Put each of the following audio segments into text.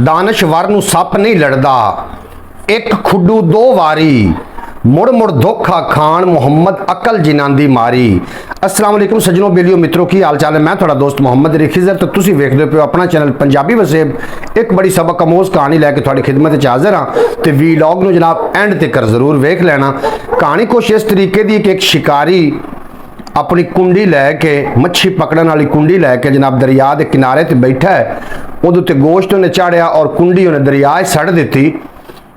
दानश्वर नूं सप नहीं लड़दा, एक खुडू दो वारी, मुड़ मुड़ धोखा खान मुहम्मद अकल जिन्हां दी मारी। अस्सलाम वालेकुम सज्जनों, बेलियो मित्रों, की हाल चाल है। मैं थोड़ा दोस्त मुहम्मद खिजर तो तुसीं वेखदे पियो अपना चैनल पंजाबी वसेब। एक बड़ी सबक आमोज़ कहानी लैके तुहाडी खिदमत च हाज़र हाँ ते वीलॉग नूं जनाब एंड तक जरूर वेख लेना। कहानी कुछ इस तरीके दी कि एक शिकारी अपनी कुंडी लैके, मच्छी पकड़न वाली कुंडी लैके जनाब दरिया के किनारे ते बैठा है। उहदे उत्ते गोश्त उन्हें चाढ़िया और कुंडी उन्हें दरिया सड़ दी।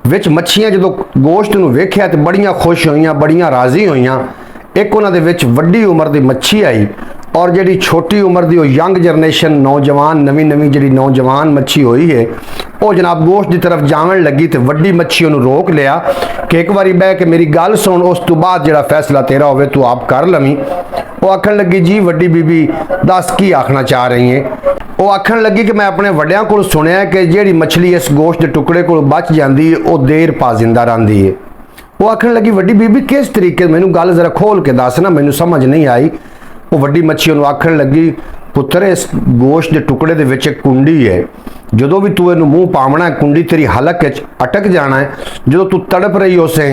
विच मच्छियां जो गोश्त नूं वेख्या तो बड़ियां खुश होईयां, बड़ियां राजी होईयां। एक उन्हां दे विच वड्डी उम्र की मच्छी आई और जिहड़ी छोटी उम्र की यंग जनरेशन नौजवान नवीं जिहड़ी नौजवान मच्छी हुई है वो जनाब गोश्त की तरफ जावन लगी तो वड्डी मच्छी उन्होंने रोक लिया कि एक बारी बह के मेरी गल सुन, उस तो बाद जिहड़ा फैसला तेरा होवे तू आप कर लवीं। वो आखन लगी जी वड्डी बीबी दस की आखना चाह रही है। वो आखन लगी कि मैं अपने वड्डियां कोल सुनिया कि जिहड़ी मछली इस गोश्त के टुकड़े को बच जाती है वो देर पा जिंदा रहिंदी है। वो आखन लगी वड्डी बीबी किस तरीके मैनू गल जरा खोल के दस ना, मैनू समझ नहीं आई। वो वड्डी मच्छी उन्होंने आखन लगी पुत्र इस गोश्त के टुकड़े दे विच एक कुंडी है, जो भी तू इनू मूँह पावना है कुंडी तेरी हलक अटक जाना है। जो तू तड़प रही होसे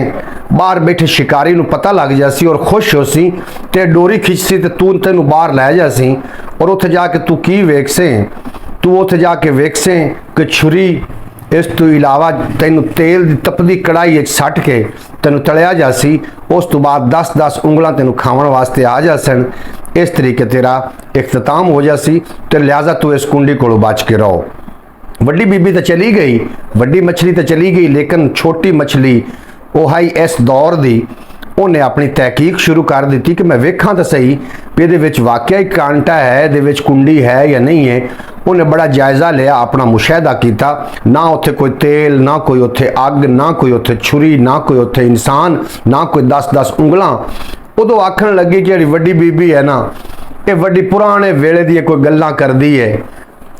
बाहर बैठे शिकारी नू पता लग जासी और खुश होसी ते डोरी खिंचसी ते तू तेनू बाहर लै जासी और उत्थे जाके तू की वेखसे, तू उत्थे जाके वेखसे कि छुरी इस तो इलावा तेनू तेल दी तपदी कढ़ाई सट के तेनू तलिया जासी। उस तो बाद 10-10 उंगलां तेनू खावन वास्ते आ जासन। इस तरीके तेरा इख्तिताम हो जासी ते लिहाजा तू इस कुंडी कोलों बच के रहो। वड्डी बीबी तो चली गई, वड्डी मछली तो चली गई, लेकिन छोटी मछली वो है इस दौर दी उन्हें अपनी तहकीक शुरू कर दी कि मैं वेखा तो सही भी ये वाकई कांटा है, ये कुंडी है या नहीं है। उन्हें बड़ा जायज़ा लिया, अपना मुशाहदा किया। ना उत्थे कोई तेल, ना कोई उत्थे अग, ना कोई उत्थे छुरी, ना कोई उत्थे इंसान, ना कोई 10-10 उंगलां। उदों आखन लगी कि वड्डी बीबी है ना, ये वड्डी पुराने वेले दी कोई गल्लां करदी है,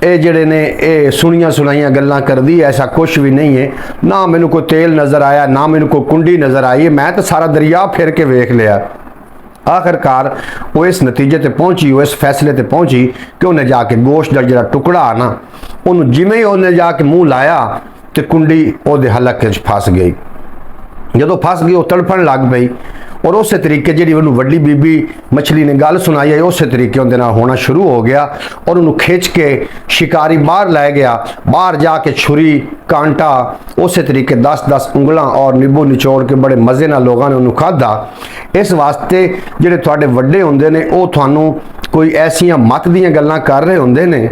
ये जिहड़े ने ये सुनिया सुनाइया गल्लां करदी है, ऐसा कुछ भी नहीं है। ना मैनू कोई तेल नज़र आया, ना मैनू कोई कुंडी नज़र आई है, मैं तो सारा दरिया फिर के वेख लिया। आखिरकार वो इस नतीजे ते पहुंची, वो इस फैसले ते पहुंची कि उन्हें जाके गोश्त का जिहड़ा टुकड़ा आ ना उन्हें जिमें ही उन्हें जाके मूँह लाया तो कुंडी उहदे हलक च फस गई। जदों फस गई वो तड़फन लग पई और उस तरीके जी उन्होंने वड्डी बीबी मछली ने गल सुनाई है उस तरीके उनके नाल होना शुरू हो गया और उन्होंने खिंच के शिकारी बाहर लै गया। बाहर जाके छुरी कांटा उस तरीके 10-10 उंगलां और नींबू निचोड़ के बड़े मज़े नाल लोगों ने उन्होंने खाधा। इस वास्ते जिहड़े तुहाडे वड्डे हुंदे ने वो तुहानूं कोई ऐसियां मत दीयां गल्लां कर रहे हुंदे ने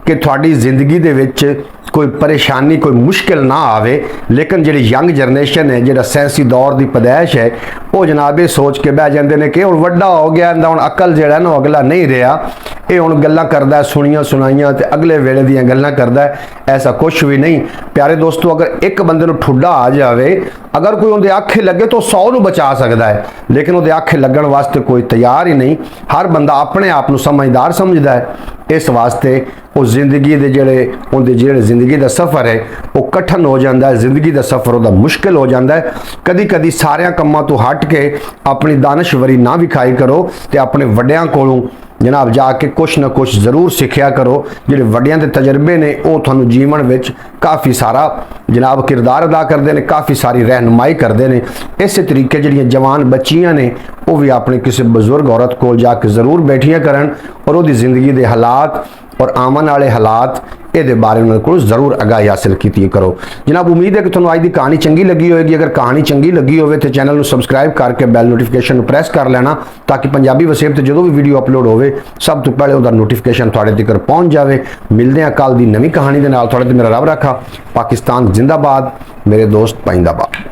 कि तुहाडी जिंदगी दे विच कोई परेशानी कोई मुश्किल ना आवे। लेकिन जी यंग जनरेशन है, जो साइंसी दौर की पैदाइश है, वो जनाब ये सोच के बह जाते हैं कि हुण वड्डा हो गया, इहदा हुण अकल जिहड़ा ना अगला नहीं रहा, ये हुण गल्लां करदा सुनिया सुनाइयां ते अगले वेले दीयां गल्लां करदा। ऐसा कुछ भी नहीं प्यारे दोस्तों। अगर एक बंदे नूं ठुड्डा आ जाए, अगर कोई उनके आखे लगे तो 100 नूं बचा सकता है, लेकिन उनके आखे लगन वास्ते कोई तैयार ही नहीं। हर बंदा अपने आप नूं समझदार समझदा है। इस वास्ते वो जिंदगी के जिहड़े जिंदगी का सफ़र है वो कठिन हो जाता है, जिंदगी का सफ़र वह मुश्किल हो जाता है। कदी कदी सारिया कामों तो हट के अपनी दानश्वरी ना विखाई करो तो अपने वड्डियां कोलों जनाब जाके कुछ ना कुछ जरूर सीखिया करो। जिहड़े वड्डियां दे तजर्बे ने वो तुहानूं जीवन विच काफ़ी सारा जनाब किरदार अदा करते हैं, काफ़ी सारी रहनुमाई करते हैं। इस तरीके जिहड़ियां जवान बच्चियां ने वो भी अपने किसी बजुर्ग औरत कोल जाके जरूर बैठिया करन और उहदी जिंदगी के हालात और आमन वाले हालात ये बारे में को जरूर आगाही हासिल की करो। जनाब उम्मीद है कि तुहानूं अज दी कहानी चंगी लगी होगी। अगर कहानी चंगी लगी हो तो चैनल को सबसक्राइब करके बैल नोटिफिकेशन प्रेस कर लेना ताकि पंजाबी वसेब ते जो भी वीडियो अपलोड होवे सब तो पहले उसका नोटिफिकेशन तुहाडे तक पहुँच जाए। मिलते हैं कल की नवीं कहानी के नाल। तुहाडे ते मेरा रब रखा। पाकिस्तान जिंदाबाद, मेरे दोस्त पाइंदाबाद।